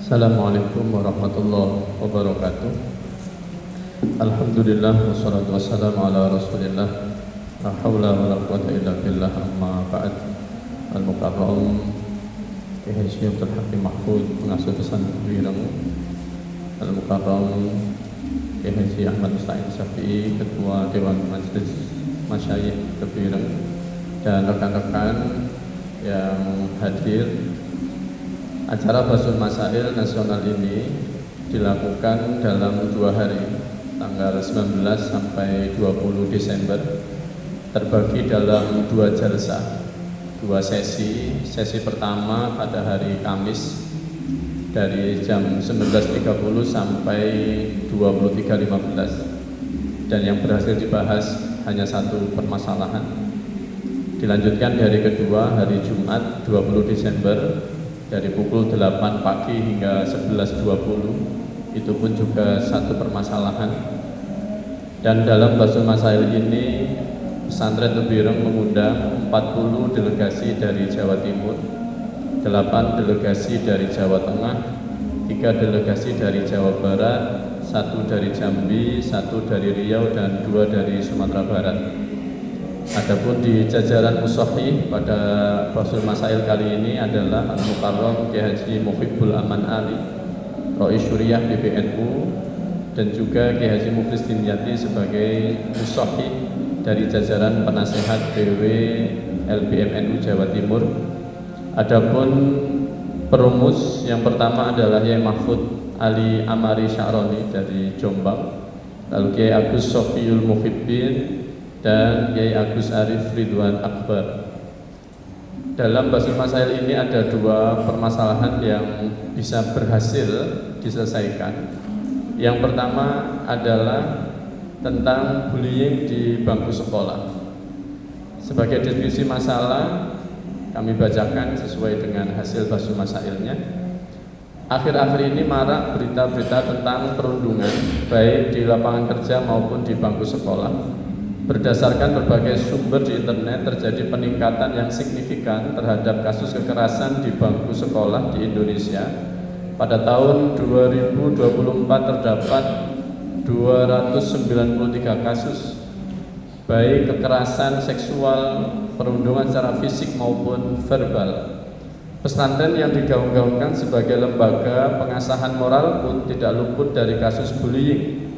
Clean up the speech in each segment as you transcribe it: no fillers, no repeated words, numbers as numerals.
Assalamualaikum warahmatullahi wabarakatuh. Alhamdulillah wassalatu wassalamu ala Rasulillah. La haula wala quwwata illa billah, amma ba'd. Al-Mukarram Kiai Haji Abdul Hakim Mahfud, pengasuh pesantren Wireng. Al-Mukarram Kiai Haji Ahmad Musta'in Syafi'i, Ketua Dewan Majelis Masyayikh Wireng, dan rekan-rekan yang hadir. Acara Basul Masail Nasional ini dilakukan dalam 2 hari, tanggal 19 sampai 20 Desember, terbagi dalam 2 jalsa, 2 sesi. Sesi pertama pada hari Kamis dari jam 19.30 sampai 23.15, dan yang berhasil dibahas hanya 1 permasalahan. Dilanjutkan di hari kedua, hari Jumat 20 Desember, dari pukul 8 pagi hingga 11.20, itu pun juga 1 permasalahan. Dan dalam Basul Masail ini pesantren Wireng mengundang 40 delegasi dari Jawa Timur, 8 delegasi dari Jawa Tengah, 3 delegasi dari Jawa Barat, 1 dari Jambi, 1 dari Riau, dan 2 dari Sumatera Barat. Adapun di jajaran Mushohi pada Basul Masail kali ini adalah Al-Mukarram Kiai Haji Muhibbul Aman Ali, Rois Syuriah PBNU, dan juga Kiai Haji Muflis Dimyati sebagai Mushohi dari jajaran penasehat BW LBMNU Jawa Timur. Adapun perumus yang pertama adalah Kiai Mahfud Ali Amari Sya'roni dari Jombang, lalu Kiai Agus Sofiyul Muhibbin, dan Kiai Agus Arif Ridwan Akbar. Dalam Basul Masail ini ada 2 permasalahan yang bisa berhasil diselesaikan. Yang pertama adalah tentang bullying di bangku sekolah. Sebagai diskusi masalah, kami bacakan sesuai dengan hasil Basul Masailnya. Akhir-akhir ini marak berita-berita tentang perundungan, baik di lapangan kerja maupun di bangku sekolah. Berdasarkan berbagai sumber di internet, terjadi peningkatan yang signifikan terhadap kasus kekerasan di bangku sekolah di Indonesia. Pada tahun 2024 terdapat 293 kasus, baik kekerasan seksual, perundungan secara fisik maupun verbal. Pesantren yang digaung-gaungkan sebagai lembaga pengasahan moral pun tidak luput dari kasus bullying.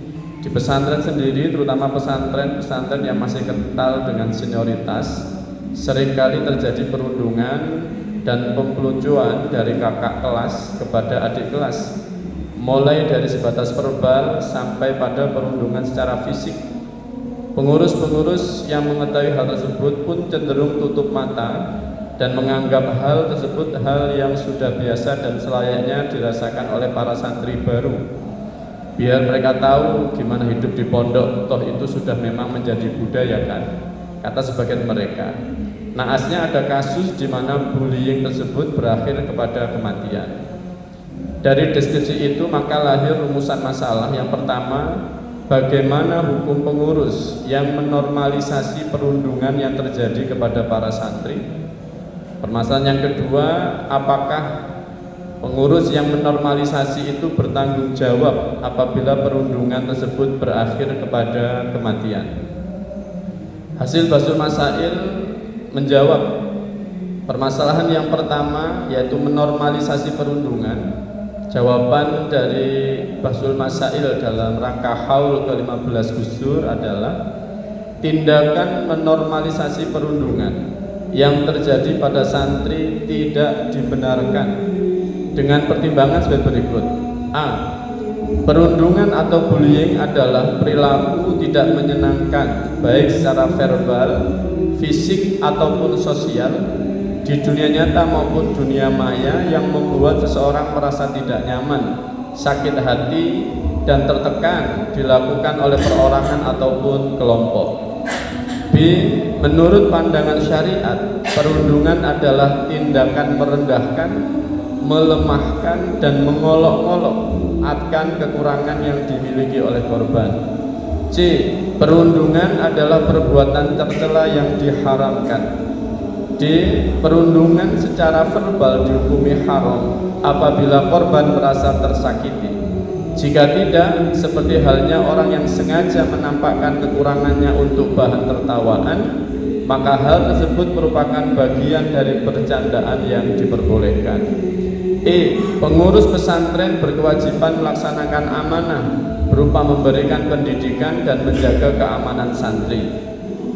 Di pesantren sendiri, terutama pesantren-pesantren yang masih kental dengan senioritas, seringkali terjadi perundungan dan pempeluncuan dari kakak kelas kepada adik kelas, mulai dari sebatas verbal sampai pada perundungan secara fisik. Pengurus-pengurus yang mengetahui hal tersebut pun cenderung tutup mata dan menganggap hal tersebut hal yang sudah biasa dan selayaknya dirasakan oleh para santri baru. Biar mereka tahu gimana hidup di pondok, toh itu sudah memang menjadi budaya kan, kata sebagian mereka. Naasnya ada kasus di mana bullying tersebut berakhir kepada kematian. Dari deskripsi itu maka lahir rumusan masalah. Yang pertama, bagaimana hukum pengurus yang menormalisasi perundungan yang terjadi kepada para santri. Permasalahan yang kedua, apakah pengurus yang menormalisasi itu bertanggung jawab apabila perundungan tersebut berakhir kepada kematian. Hasil Basul Masail menjawab permasalahan yang pertama, yaitu menormalisasi perundungan. Jawaban dari Basul Masail dalam rangka haul ke-15 Gus Dur adalah tindakan menormalisasi perundungan yang terjadi pada santri tidak dibenarkan dengan pertimbangan sebagai berikut. A. Perundungan atau bullying adalah perilaku tidak menyenangkan, baik secara verbal, fisik, ataupun sosial, di dunia nyata maupun dunia maya, yang membuat seseorang merasa tidak nyaman, sakit hati, dan tertekan dilakukan oleh perorangan ataupun kelompok. B. Menurut pandangan syariat, perundungan adalah tindakan merendahkan, melemahkan, dan mengolok-olok akan kekurangan yang dimiliki oleh korban. C. Perundungan adalah perbuatan tercela yang diharamkan. D. D. Perundungan secara verbal dihukumi haram apabila korban merasa tersakiti. Jika tidak, seperti halnya orang yang sengaja menampakkan kekurangannya untuk bahan tertawaan, maka hal tersebut merupakan bagian dari bercandaan yang diperbolehkan. E. Pengurus pesantren berkewajiban melaksanakan amanah berupa memberikan pendidikan dan menjaga keamanan santri.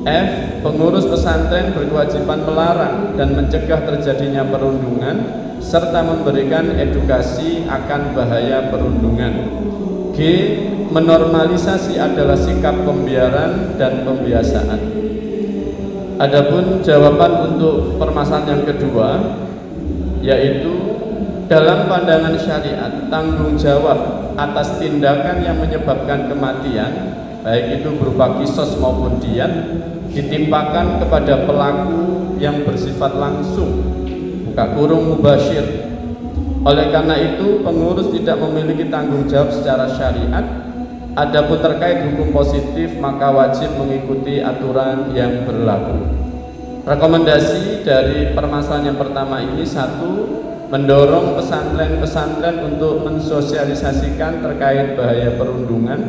F. Pengurus pesantren berkewajiban melarang dan mencegah terjadinya perundungan serta memberikan edukasi akan bahaya perundungan. G. Menormalisasi adalah sikap pembiaran dan pembiasaan. Adapun jawaban untuk permasalahan yang kedua, yaitu dalam pandangan syariat, tanggung jawab atas tindakan yang menyebabkan kematian, baik itu berupa kisos maupun diyat, ditimpakan kepada pelaku yang bersifat langsung, buka kurung mubasyir. Oleh karena itu, pengurus tidak memiliki tanggung jawab secara syariat. Adapun terkait hukum positif, maka wajib mengikuti aturan yang berlaku. Rekomendasi dari permasalahan yang pertama ini: satu, mendorong pesantren-pesantren untuk mensosialisasikan terkait bahaya perundungan.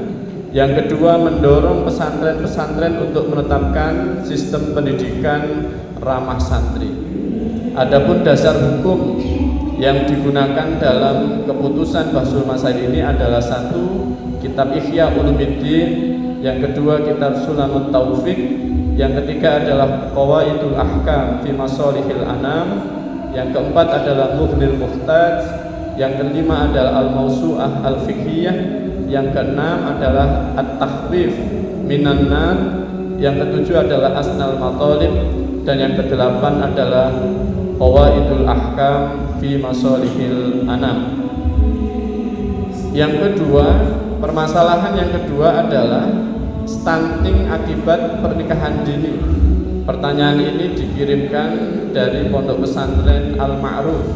Yang kedua, mendorong pesantren-pesantren untuk menetapkan sistem pendidikan ramah santri. Adapun dasar hukum yang digunakan dalam keputusan Bahsul Masail ini adalah satu, kitab Ihya Ulumuddin, yang kedua kitab Sulamut Taufiq, yang ketiga adalah Qawaidul Ahkam fi Masalihil Anam, yang keempat adalah Mughnil Muhtaj, yang kelima adalah Al-Mawsu'ah Al-Fiqhiyah, yang keenam adalah At-Takhfif Minan Nar, yang ketujuh adalah Asnal Matalib, dan yang kedelapan adalah Qawaidul Ahkam fi Masalihil Anam. Yang kedua, permasalahan yang kedua adalah stunting akibat pernikahan dini. Pertanyaan ini dikirimkan dari Pondok Pesantren Al-Ma'ruf.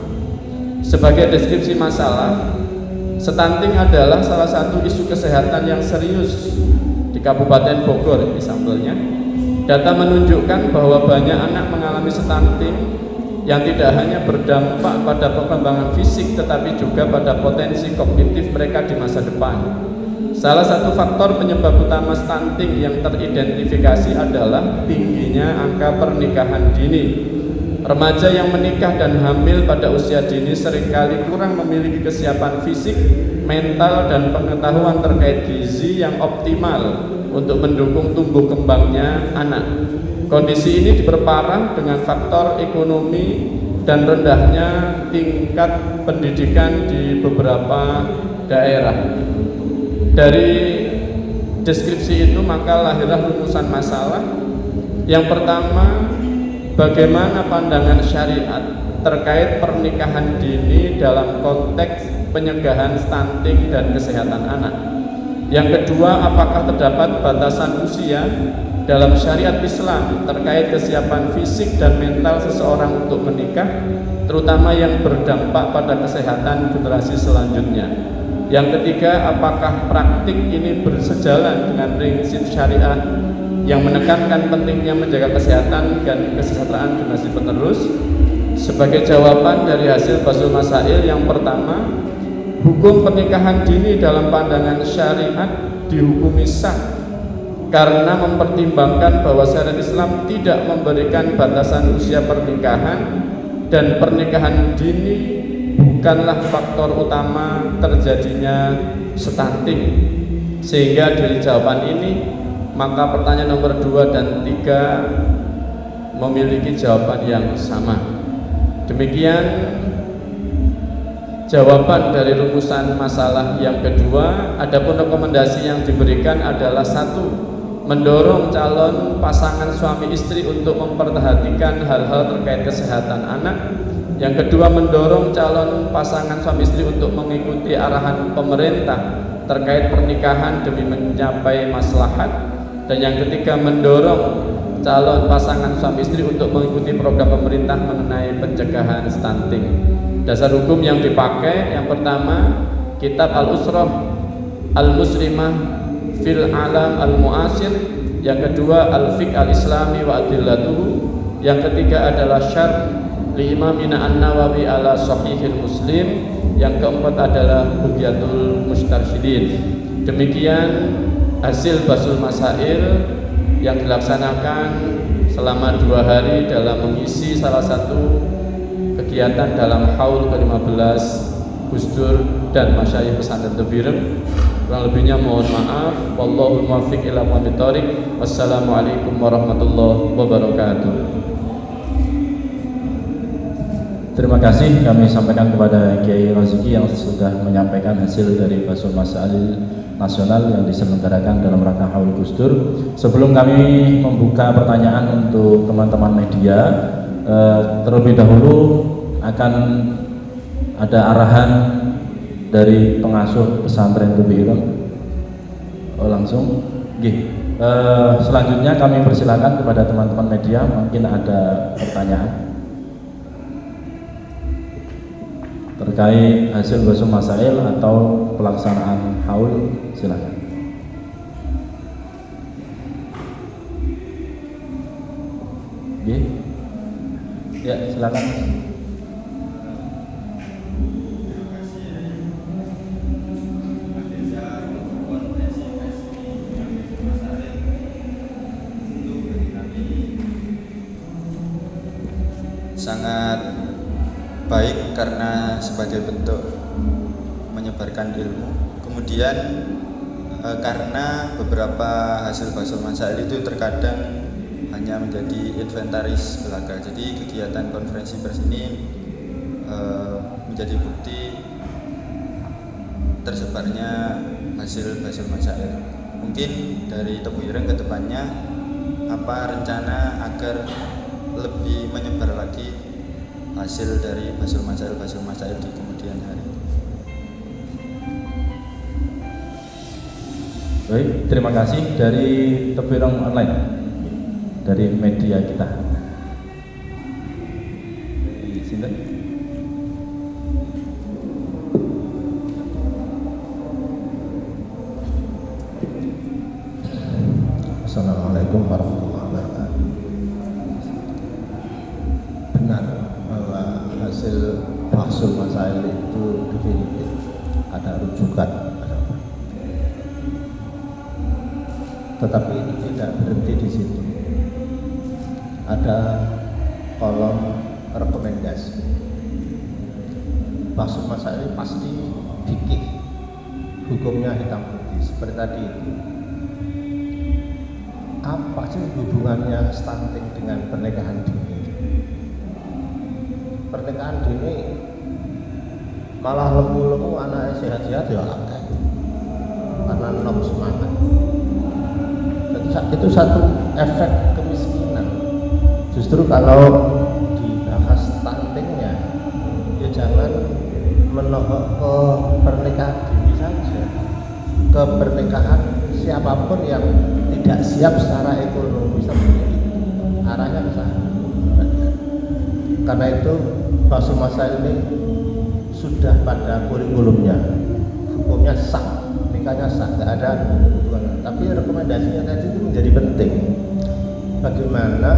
Sebagai deskripsi masalah, stunting adalah salah satu isu kesehatan yang serius di Kabupaten Bogor. Ini sampelnya. Data menunjukkan bahwa banyak anak mengalami stunting yang tidak hanya berdampak pada perkembangan fisik tetapi juga pada potensi kognitif mereka di masa depan. Salah satu faktor penyebab utama stunting yang teridentifikasi adalah tingginya angka pernikahan dini. Remaja yang menikah dan hamil pada usia dini seringkali kurang memiliki kesiapan fisik, mental, dan pengetahuan terkait gizi yang optimal untuk mendukung tumbuh kembangnya anak. Kondisi ini diperparah dengan faktor ekonomi dan rendahnya tingkat pendidikan di beberapa daerah. Dari deskripsi itu maka lahirlah rumusan masalah. Yang pertama, bagaimana pandangan syariat terkait pernikahan dini dalam konteks pencegahan stunting dan kesehatan anak. Yang kedua, apakah terdapat batasan usia dalam syariat Islam terkait kesiapan fisik dan mental seseorang untuk menikah, terutama yang berdampak pada kesehatan generasi selanjutnya. Yang ketiga, apakah praktik ini bersejalan dengan prinsip syariah yang menekankan pentingnya menjaga kesehatan dan kesejahteraan generasi penerus? Sebagai jawaban dari hasil Bahsul Masail yang pertama, hukum pernikahan dini dalam pandangan syariat dihukumi sah karena mempertimbangkan bahwa syariat Islam tidak memberikan batasan usia pernikahan dan pernikahan dini bukanlah faktor utama terjadinya stunting. Sehingga dari jawaban ini maka pertanyaan nomor 2 dan 3 memiliki jawaban yang sama. Demikian jawaban dari rumusan masalah yang kedua. Adapun rekomendasi yang diberikan adalah satu, mendorong calon pasangan suami istri untuk memperhatikan hal-hal terkait kesehatan anak. Yang kedua, mendorong calon pasangan suami istri untuk mengikuti arahan pemerintah terkait pernikahan demi mencapai maslahat. Dan yang ketiga, mendorong calon pasangan suami istri untuk mengikuti program pemerintah mengenai pencegahan stunting. Dasar hukum yang dipakai yang pertama, kitab Al-Usrah Al-Muslimah fil Alam Al-Mu'asir. Yang kedua, Al-Fiqh Al-Islami wa Adillatuhu. Yang ketiga adalah syarh li Imamina An-Nawawi ala Sahihil Muslim. Yang keempat adalah Hujjatul Mustarsyidin. Demikian hasil Basul Masail yang dilaksanakan selama 2 hari dalam mengisi salah satu kegiatan dalam haul ke-15 Gus Dur dan Masyayikh Pesantren Tebireng. Kurang lebihnya mohon maaf. Wallahul muwaffiq ila aqwamit thoriq. Wassalamualaikum warahmatullahi wabarakatuh. Terima kasih kami sampaikan kepada Kiai Roziki yang sudah menyampaikan hasil dari Basul Masail nasional yang diselenggarakan dalam rangka Haul Gus Dur. Sebelum kami membuka pertanyaan untuk teman-teman media, terlebih dahulu akan ada arahan dari pengasuh pesantren Tebireng. Langsung, selanjutnya kami persilakan kepada teman-teman media, mungkin ada pertanyaan terkait hasil Basul Masail atau pelaksanaan haul, silakan. Ya, silakan. Sangat baik karena sebagai bentuk menyebarkan ilmu. Kemudian karena beberapa hasil Basul Masail itu terkadang hanya menjadi inventaris belaga. Jadi kegiatan konferensi pers ini menjadi bukti tersebarnya hasil Basul Masail. Mungkin dari Tebireng ke depannya apa rencana agar lebih menyebar lagi hasil dari Basul Masail di kemudian hari. Baik, terima kasih. Dari Tebireng Online, dari media kita. Dari sini. Assalamualaikum warahmatullahi wabarakatuh. Benar bahwa hasil Basul Masail itu definitif, ada rujukan. Tetapi ini tidak berhenti di situ. Ada kolom rekomendasi. Basul Masail pasti fikih, hukumnya hitam putih seperti tadi itu. Apa sih hubungannya stunting dengan pernikahan dini? Pernikahan dini malah lemu-lemu, anaknya sehat-sehat ya akeh karena nom semangat. Itu satu efek kemiskinan. Justru kalau dibahas stuntingnya, ya jangan menohok ke pernikahan dini saja, ke pernikahan siapapun yang tidak siap secara ekonomi seperti itu, arahnya ke sana. Karena itu Basul Masail ini sudah pada kurikulumnya, hukumnya sah, nikahnya sah, tidak ada hubungan. Tapi rekomendasinya tadi itu menjadi penting. Bagaimana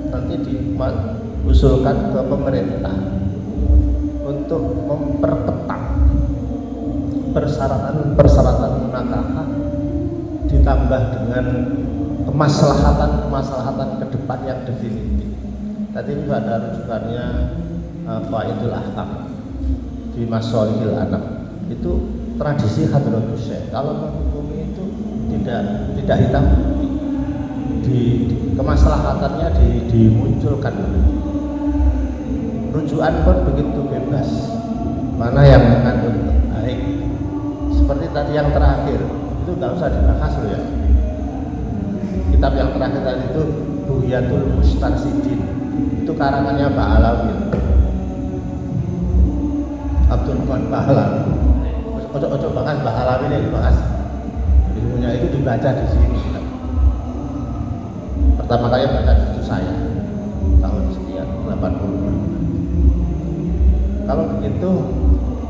nanti diusulkan ke pemerintah untuk memperketat persyaratan munakahah, ditambah dengan kemaslahatan ke depan yang definitif. Tadi juga ada rujukannya Faidul Ahkam di Masholihil Anak. Itu tradisi Hadratus Syekh. Kalau menghukumi itu tidak hitam putih. Kemaslahatannya dimunculkan. Rujukan pun begitu bebas. Mana yang mengandung baik. Seperti tadi yang terakhir, itu nggak usah dibahas loh ya. Kitab yang terakhir tadi itu Buhyatul Mustarsyidin, itu karangannya Pak Alawi, Abdul Rahman Pahlawi. Ojo bahas Pak Alawi ini dibahas. Ilmunya itu dibaca di sini. Pertama kali baca itu saya tahun sekian 80. Kalau begitu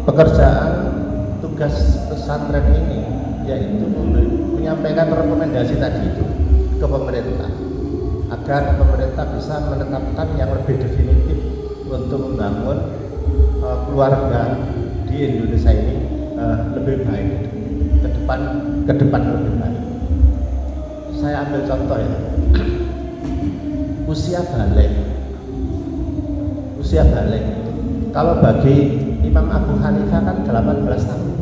pekerjaan tugas pesantren ini yaitu menyampaikan rekomendasi tadi itu ke pemerintah. agar pemerintah bisa menetapkan yang lebih definitif untuk membangun keluarga di Indonesia ini lebih baik ke depan lebih baik. Saya ambil contoh ya, usia balik kalau bagi Imam Abu Hanifah kan 18 tahun.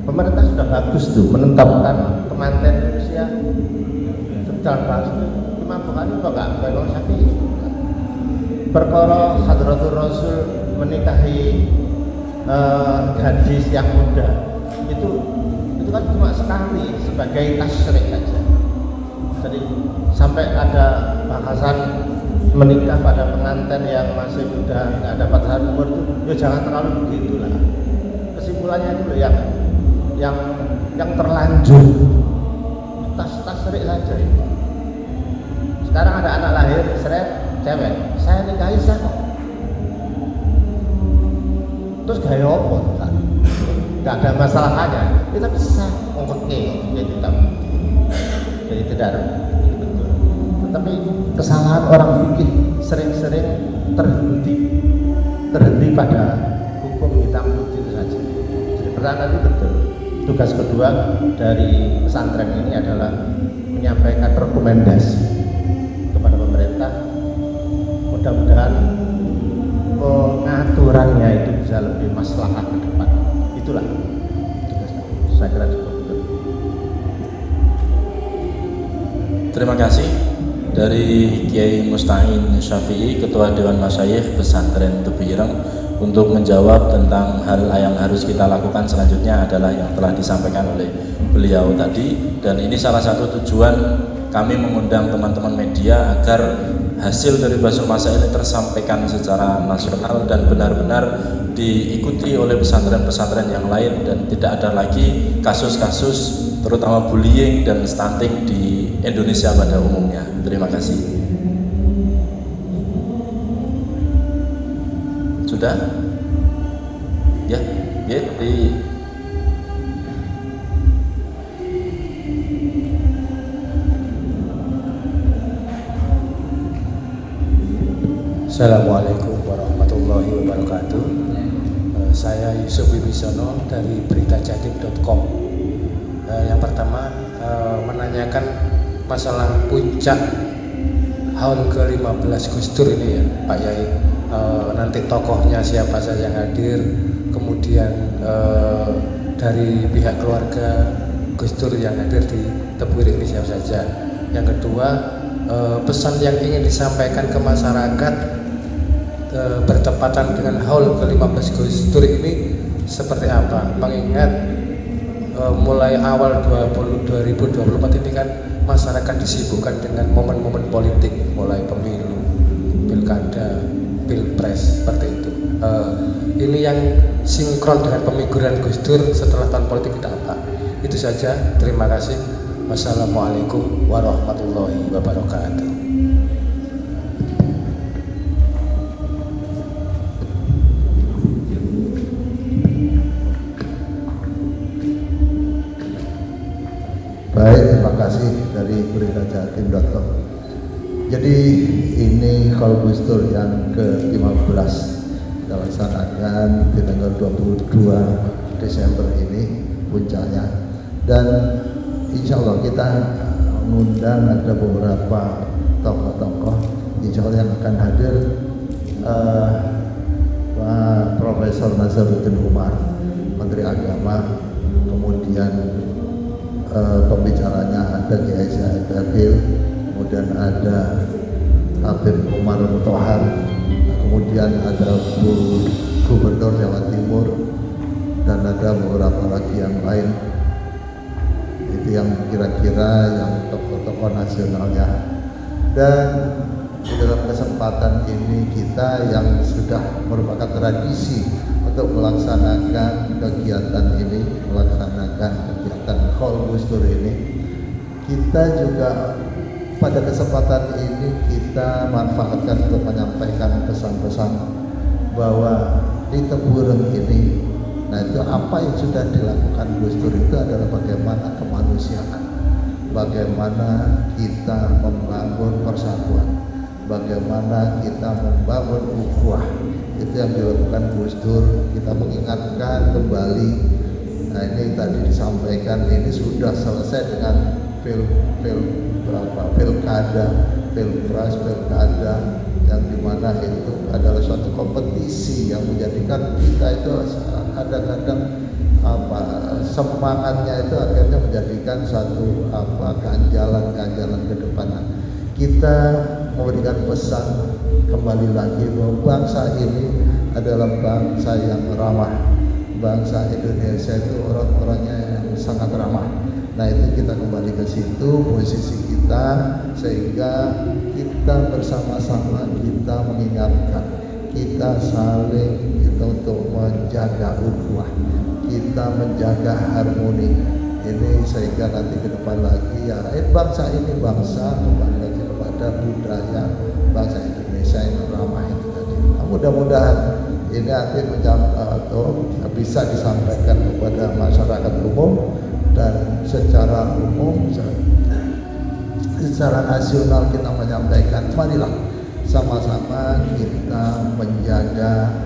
Pemerintah sudah bagus tuh menetapkan kemanten usia 18 tahun. Imam Abu Hanifah enggak Imam Syafi'i. Perkara Hadratul Rasul menikahi gadis yang muda itu kan cuma sekali sebagai tasyrik saja. Jadi sampai ada bahasan menikah pada pengantin yang masih muda, nggak ada batasan umur itu, ya jangan terlalu begitulah. Kesimpulannya itu loh yang terlanjur tasyrik saja. Sekarang ada anak lahir, seret, cewek, saya nikahi sah kok. Terus gaya apa? Nggak ada masalahnya, kita bisa ngomongin tidak, jadi tidak betul. Tetapi kesalahan orang fikih sering-sering terhenti pada hukum hitam putih saja. Jadi pertama itu betul. Tugas kedua dari pesantren ini adalah menyampaikan rekomendasi kepada pemerintah. Mudah-mudahan pengaturannya itu bisa lebih maslahat ke depan. Itulah saya kira cukup. Terima kasih dari Kiai Musta'in Syafi'i, Ketua Dewan Masyayikh Pesantren Tebu Ireng, untuk menjawab tentang hal yang harus kita lakukan selanjutnya adalah yang telah disampaikan oleh beliau tadi. Dan ini salah satu tujuan kami mengundang teman-teman media agar hasil dari Basul Masail ini tersampaikan secara nasional dan benar-benar diikuti oleh pesantren-pesantren yang lain, dan tidak ada lagi kasus-kasus terutama bullying dan stunting di Indonesia pada umumnya. Terima kasih. Sudah? Ya, di Assalamualaikum warahmatullahi wabarakatuh. Saya Yusuf Wibisono dari beritajatim.com. Yang pertama menanyakan masalah puncak haul ke-15 Gus Dur ini ya Pak Yai. Nanti tokohnya siapa saja yang hadir, kemudian dari pihak keluarga Gus Dur yang hadir di Tebu Ireng ini siapa saja. Yang kedua, pesan yang ingin disampaikan ke masyarakat bertepatan dengan haul ke-15 Gus Dur ini seperti apa? Mengingat mulai awal 2024 ini kan masyarakat disibukkan dengan momen-momen politik, mulai pemilu, pilkada, pilpres, seperti itu. Ini yang sinkron dengan pemikiran Gus Dur setelah tahun politik kita apa? Itu saja, terima kasih. Wassalamualaikum warahmatullahi wabarakatuh. Baik, terima kasih dari beritajatim.com. Jadi ini Haul Gus Dur yang ke-15 kita laksanakan di tanggal 22 Desember ini puncaknya, dan insya Allah kita mengundang ada beberapa tokoh-tokoh insya Allah yang akan hadir. Pak Profesor Nazaruddin Umar, Menteri Agama, kemudian pembicaranya ada Kiai Said Abil, kemudian ada Habib Umar Mutohar, kemudian ada Bu Gubernur Jawa Timur, dan ada beberapa lagi yang lain. Itu yang kira-kira yang tokoh-tokoh nasionalnya. Dan di dalam kesempatan ini kita yang sudah merupakan tradisi untuk melaksanakan kegiatan ini, melaksanakan kegiatan Haul Gus Dur ini, kita juga pada kesempatan ini kita manfaatkan untuk menyampaikan pesan-pesan bahwa di Tebu Ireng ini, nah itu apa yang sudah dilakukan Gus Dur itu adalah bagaimana kemanusiaan, bagaimana kita membangun persatuan, bagaimana kita membangun ukhuwah. Itu yang dilakukan Gus Dur. Kita mengingatkan kembali. Nah, ini tadi disampaikan, ini sudah selesai dengan pilkada, pilpres, pilkada, yang dimana itu adalah suatu kompetisi yang menjadikan kita itu kadang-kadang semangatnya itu akhirnya menjadikan satu ganjalan ke depan. Kita memberikan pesan kembali lagi bahwa bangsa ini adalah bangsa yang ramah. Bangsa Indonesia itu orang-orangnya yang sangat ramah. Nah, itu kita kembali ke situ posisi kita, sehingga kita bersama-sama kita mengingatkan, kita saling untuk menjaga ukhuwah, kita menjaga harmoni ini, sehingga nanti ke depan lagi ya bangsa ini bangsa kembali lagi kepada budaya bangsa Indonesia yang ramah itu tadi. Nah, mudah-mudahan ini nanti bisa disampaikan kepada masyarakat umum, dan secara umum secara nasional kita menyampaikan, marilah sama-sama kita menjaga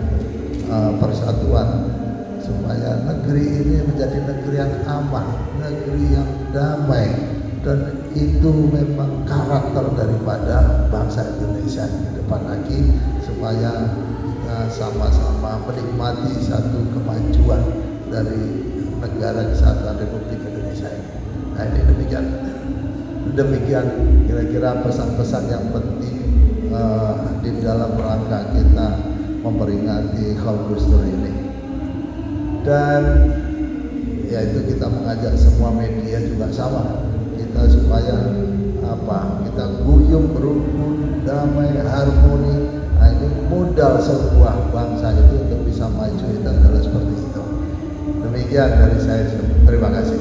persatuan supaya negeri ini menjadi negeri yang aman, negeri yang damai, dan itu memang karakter daripada bangsa Indonesia ke depan lagi, supaya kita sama-sama menikmati satu kemajuan dari negara kesatuan Republik Indonesia ini. Nah, ini demikian kira-kira pesan-pesan yang penting di dalam rangka kita memperingati Haul Gus Dur ini. Dan yaitu kita mengajak semua media juga sama, kita supaya kita guyup, rukun, damai, harmoni. Nah, ini modal sebuah bangsa itu untuk bisa maju, itu adalah seperti itu. Demikian dari saya, terima kasih.